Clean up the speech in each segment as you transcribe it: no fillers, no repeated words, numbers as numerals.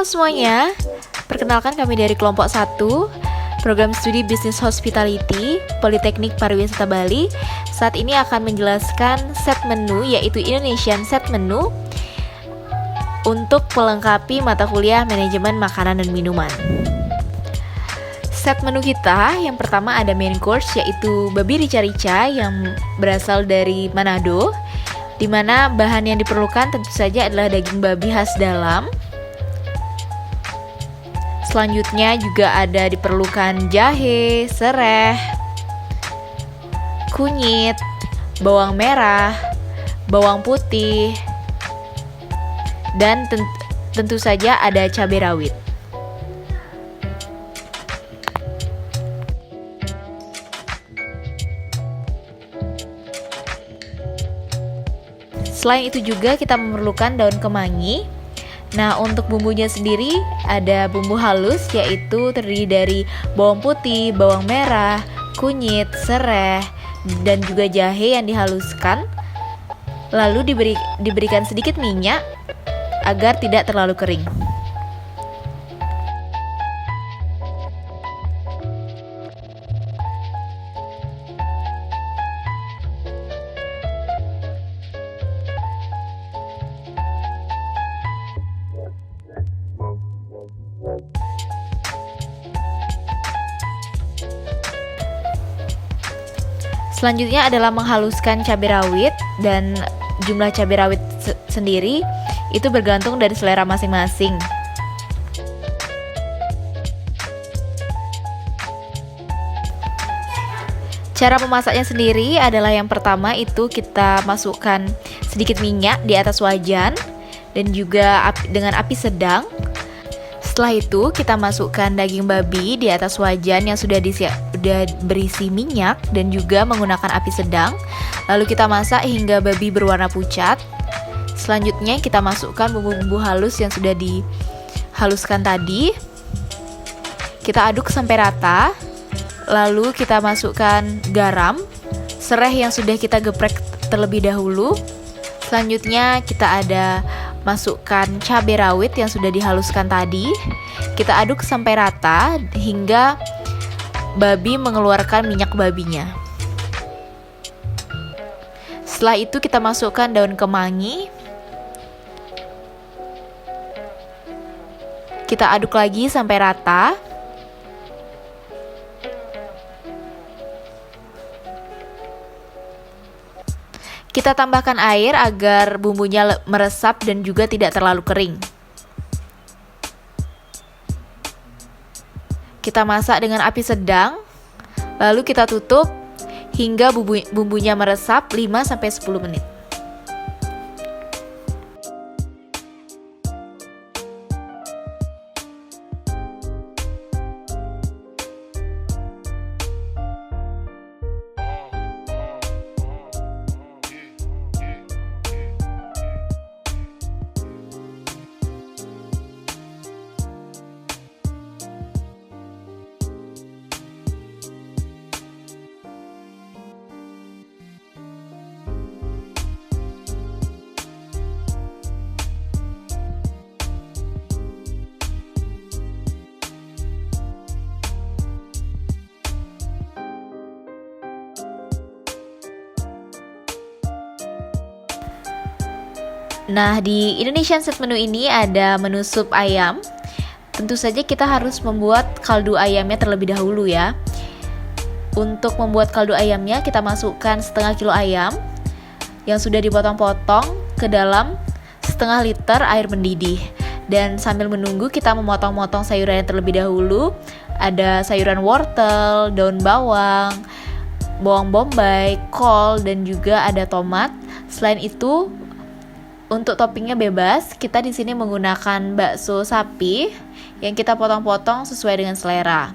Halo semuanya, perkenalkan kami dari kelompok 1 Program Studi Business Hospitality Politeknik Pariwisata Bali. Saat ini akan menjelaskan set menu, yaitu Indonesian Set Menu untuk melengkapi mata kuliah Manajemen Makanan dan Minuman. Set menu kita, yang pertama ada main course, yaitu babi rica-rica yang berasal dari Manado, di mana bahan yang diperlukan tentu saja adalah daging babi khas dalam. Selanjutnya juga ada diperlukan jahe, serai, kunyit, bawang merah, bawang putih, dan tentu saja ada cabai rawit. Selain itu juga kita memerlukan daun kemangi. Nah, untuk bumbunya sendiri ada bumbu halus, yaitu terdiri dari bawang putih, bawang merah, kunyit, serai, dan juga jahe yang dihaluskan. Lalu diberikan sedikit minyak agar tidak terlalu kering. Selanjutnya adalah menghaluskan cabai rawit, dan jumlah cabai rawit sendiri itu bergantung dari selera masing-masing. Cara memasaknya sendiri adalah yang pertama itu kita masukkan sedikit minyak di atas wajan dan juga dengan api sedang. Setelah itu kita masukkan daging babi di atas wajan yang sudah berisi minyak dan juga menggunakan api sedang. Lalu kita masak hingga babi berwarna pucat. Selanjutnya kita masukkan bumbu-bumbu halus yang sudah dihaluskan tadi. Kita aduk sampai rata. Lalu kita masukkan garam, serai yang sudah kita geprek terlebih dahulu. Selanjutnya kita masukkan cabai rawit yang sudah dihaluskan tadi. Kita aduk sampai rata hingga babi mengeluarkan minyak babinya. Setelah itu kita masukkan daun kemangi. Kita aduk lagi sampai rata. Kita tambahkan air agar bumbunya meresap dan juga tidak terlalu kering. Kita masak dengan api sedang, lalu kita tutup hingga bumbunya meresap 5-10 menit. Nah, di Indonesian Set Menu ini ada menu sup ayam. Tentu saja kita harus membuat kaldu ayamnya terlebih dahulu ya. Untuk membuat kaldu ayamnya, kita masukkan setengah kilo ayam yang sudah dipotong-potong ke dalam setengah liter air mendidih. Dan sambil menunggu, kita memotong-motong sayurannya terlebih dahulu. Ada sayuran wortel, daun bawang, bawang bombay, kol, dan juga ada tomat. Selain itu, untuk toppingnya bebas, kita di sini menggunakan bakso sapi yang kita potong-potong sesuai dengan selera.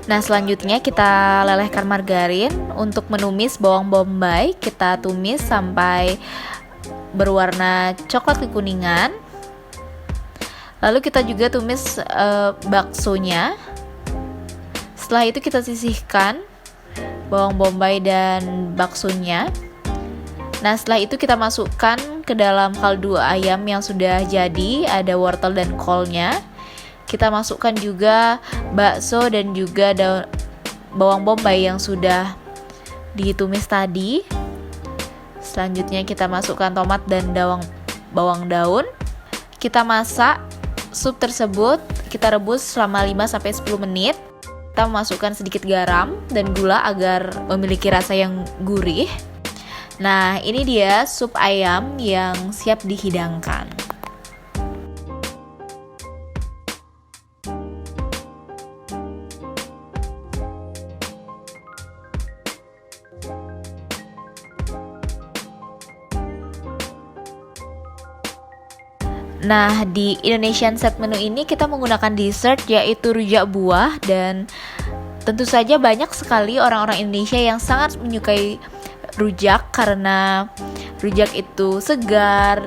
Nah, selanjutnya kita lelehkan margarin. Untuk menumis bawang bombay, kita tumis sampai berwarna coklat kekuningan. Lalu kita juga tumis baksonya. Setelah itu kita sisihkan bawang bombay dan baksonya. Nah, setelah itu kita masukkan ke dalam kaldu ayam yang sudah jadi, ada wortel dan kolnya. Kita masukkan juga bakso dan juga bawang bombay yang sudah ditumis tadi. Selanjutnya kita masukkan tomat dan bawang daun. Kita masak sup tersebut, kita rebus selama 5-10 menit. Kita masukkan sedikit garam dan gula agar memiliki rasa yang gurih. Nah, ini dia sup ayam yang siap dihidangkan. Nah, di Indonesian set menu ini kita menggunakan dessert yaitu rujak buah, dan tentu saja banyak sekali orang-orang Indonesia yang sangat menyukai rujak karena rujak itu segar,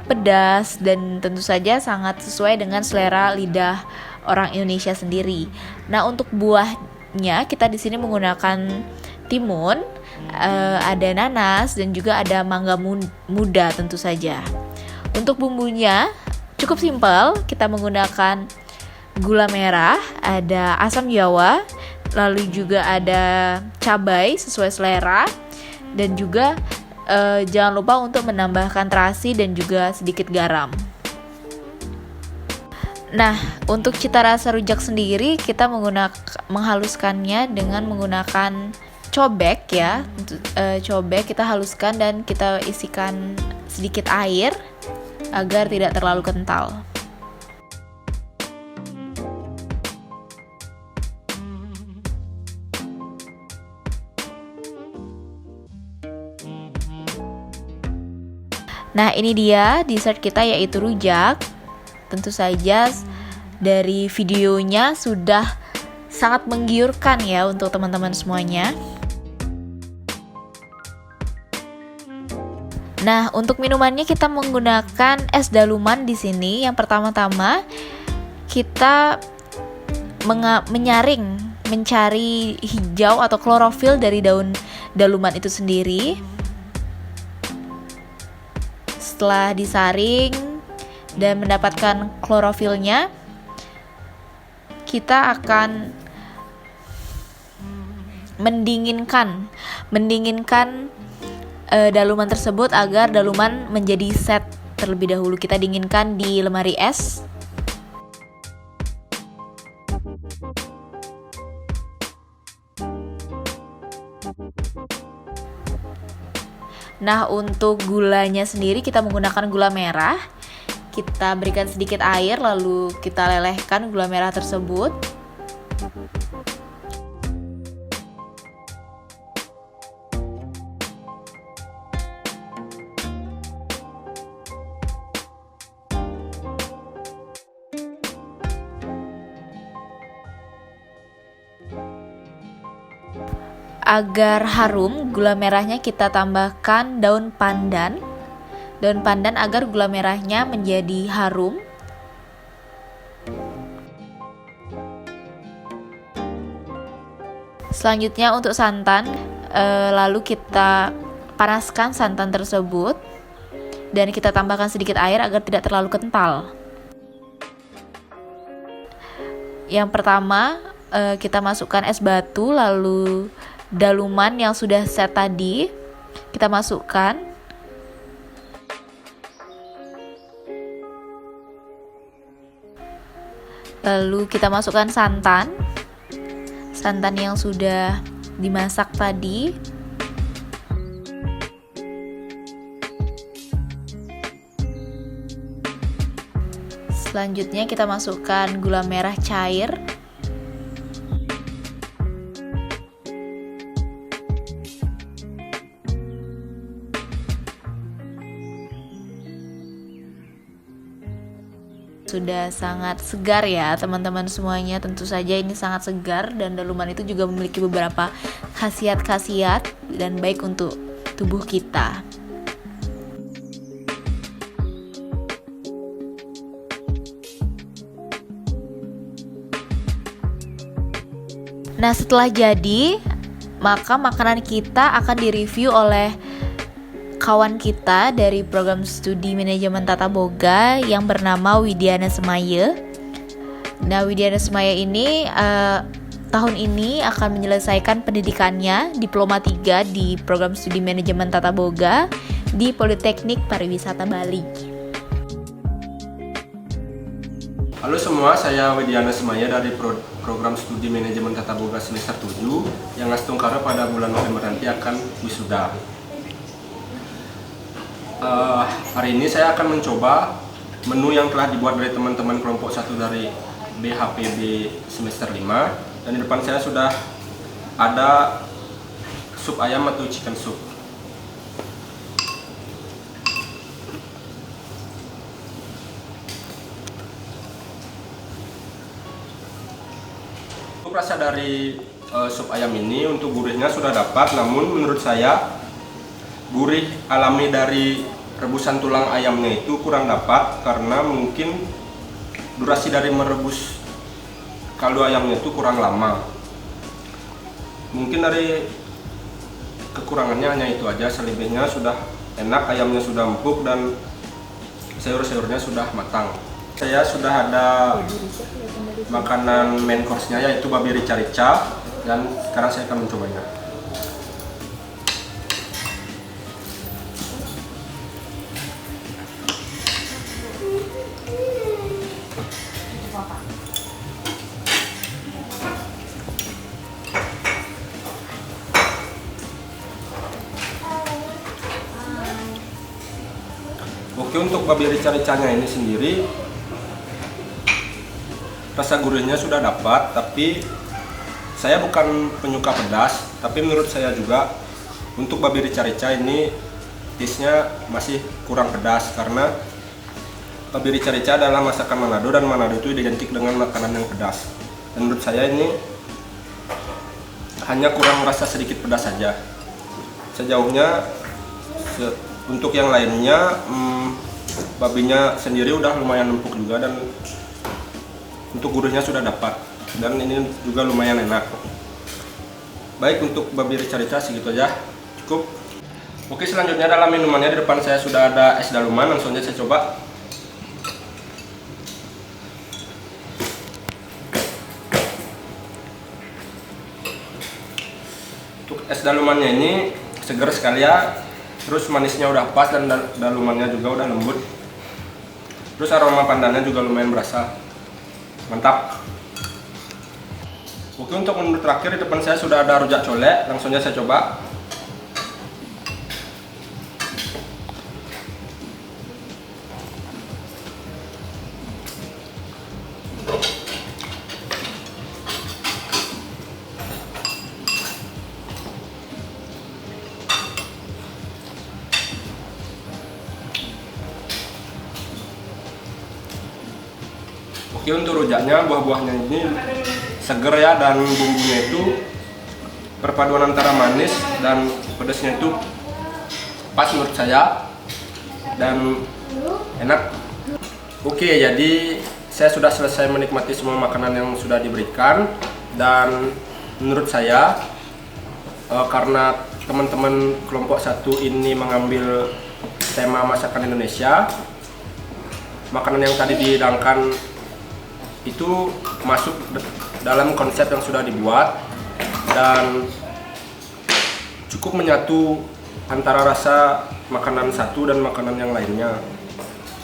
pedas, dan tentu saja sangat sesuai dengan selera lidah orang Indonesia sendiri. Nah, untuk buahnya kita di sini menggunakan timun, ada nanas, dan juga ada mangga muda tentu saja. Untuk bumbunya cukup simpel, kita menggunakan gula merah, ada asam jawa, lalu juga ada cabai sesuai selera, dan juga jangan lupa untuk menambahkan terasi dan juga sedikit garam. Nah, untuk cita rasa rujak sendiri kita menghaluskannya dengan menggunakan cobek ya. Cobek kita haluskan dan kita isikan sedikit air agar tidak terlalu kental. Nah, ini dia dessert kita yaitu rujak. Tentu saja dari videonya sudah sangat menggiurkan ya untuk teman-teman semuanya. Nah, untuk minumannya kita menggunakan es daluman di sini. Yang pertama-tama kita mencari hijau atau klorofil dari daun daluman itu sendiri. Setelah disaring dan mendapatkan klorofilnya, kita akan mendinginkan daluman tersebut agar daluman menjadi set terlebih dahulu. Kita dinginkan di lemari es. Nah, untuk gulanya sendiri kita menggunakan gula merah. Kita berikan sedikit air lalu kita lelehkan gula merah tersebut. Agar harum, gula merahnya kita tambahkan daun pandan. Daun pandan agar gula merahnya menjadi harum. Selanjutnya untuk santan, lalu kita panaskan santan tersebut dan kita tambahkan sedikit air agar tidak terlalu kental. Yang pertama, kita masukkan es batu, lalu daluman yang sudah set tadi kita masukkan. Lalu kita masukkan santan yang sudah dimasak tadi. Selanjutnya kita masukkan gula merah cair. Sudah sangat segar ya teman-teman semuanya. Tentu saja ini sangat segar, dan daluman itu juga memiliki beberapa khasiat-khasiat dan baik untuk tubuh kita. Nah, setelah jadi, maka makanan kita akan direview oleh kawan kita dari program studi manajemen tata boga yang bernama Widiana Semaya. Nah, Widiana Semaya ini tahun ini akan menyelesaikan pendidikannya diploma 3 di program studi manajemen tata boga di Politeknik Pariwisata Bali. Halo semua, saya Widiana Semaya dari program studi manajemen tata boga semester 7 yang Astungkara pada bulan November nanti akan wisuda. Hari ini saya akan mencoba menu yang telah dibuat dari teman-teman kelompok 1 dari BHPB semester 5, dan di depan saya sudah ada sup ayam atau chicken soup. Untuk rasa dari sup ayam ini, untuk gurihnya sudah dapat, namun menurut saya gurih alami dari rebusan tulang ayamnya itu kurang dapat, karena mungkin durasi dari merebus kaldu ayamnya itu kurang lama. Mungkin dari kekurangannya hanya itu aja, selebihnya sudah enak, ayamnya sudah empuk dan sayur-sayurnya sudah matang. Saya sudah ada makanan main course-nya, yaitu babi rica-rica, dan sekarang saya akan mencobanya. Oke, untuk babi rica-ricanya ini sendiri rasa gurihnya sudah dapat, tapi saya bukan penyuka pedas, tapi menurut saya juga untuk babi rica-rica ini taste-nya masih kurang pedas, karena babi rica-rica adalah masakan Manado, dan Manado itu identik dengan makanan yang pedas. Dan menurut saya ini hanya kurang rasa sedikit pedas saja. Sejauhnya untuk yang lainnya, babinya sendiri udah lumayan empuk juga, dan untuk gurihnya sudah dapat, dan ini juga lumayan enak. Baik, untuk babi rica-rica segitu aja, cukup. Oke, selanjutnya dalam minumannya di depan saya sudah ada es daluman, langsung aja saya coba. Untuk es dalumannya ini segar sekali ya, terus manisnya udah pas, dan dalumannya juga udah lembut, terus aroma pandannya juga lumayan berasa, mantap. Oke, untuk menu terakhir di depan saya sudah ada rujak colek, langsung aja saya coba. Oke, untuk rujaknya, buah-buahnya ini seger ya, dan bumbunya itu perpaduan antara manis dan pedasnya itu pas menurut saya, dan enak. Oke, jadi saya sudah selesai menikmati semua makanan yang sudah diberikan, dan menurut saya karena teman-teman kelompok 1 ini mengambil tema masakan Indonesia, makanan yang tadi dihidangkan itu masuk dalam konsep yang sudah dibuat, dan cukup menyatu antara rasa makanan satu dan makanan yang lainnya.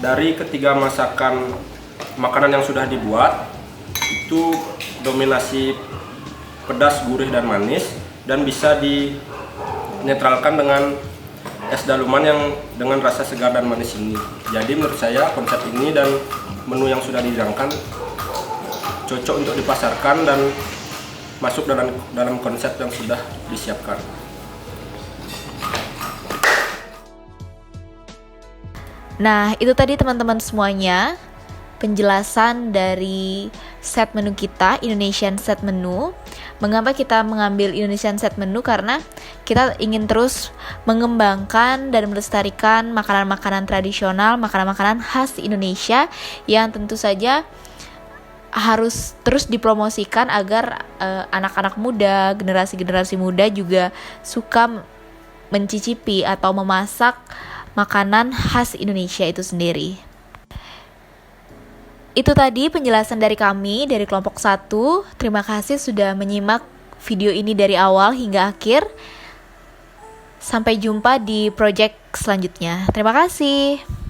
Dari ketiga masakan makanan yang sudah dibuat, itu dominasi pedas, gurih, dan manis, dan bisa dinetralkan dengan es daluman yang dengan rasa segar dan manis ini. Jadi menurut saya konsep ini dan menu yang sudah dihidangkan cocok untuk dipasarkan dan masuk dalam konsep yang sudah disiapkan. Nah, itu tadi teman-teman semuanya penjelasan dari set menu kita, Indonesian set menu. Mengapa kita mengambil Indonesian set menu? Karena kita ingin terus mengembangkan dan melestarikan makanan-makanan tradisional, makanan-makanan khas Indonesia yang tentu saja harus terus dipromosikan agar anak-anak muda, generasi-generasi muda juga suka mencicipi atau memasak makanan khas Indonesia itu sendiri. Itu tadi penjelasan dari kami dari kelompok 1. Terima kasih sudah menyimak video ini dari awal hingga akhir. Sampai jumpa di project selanjutnya. Terima kasih.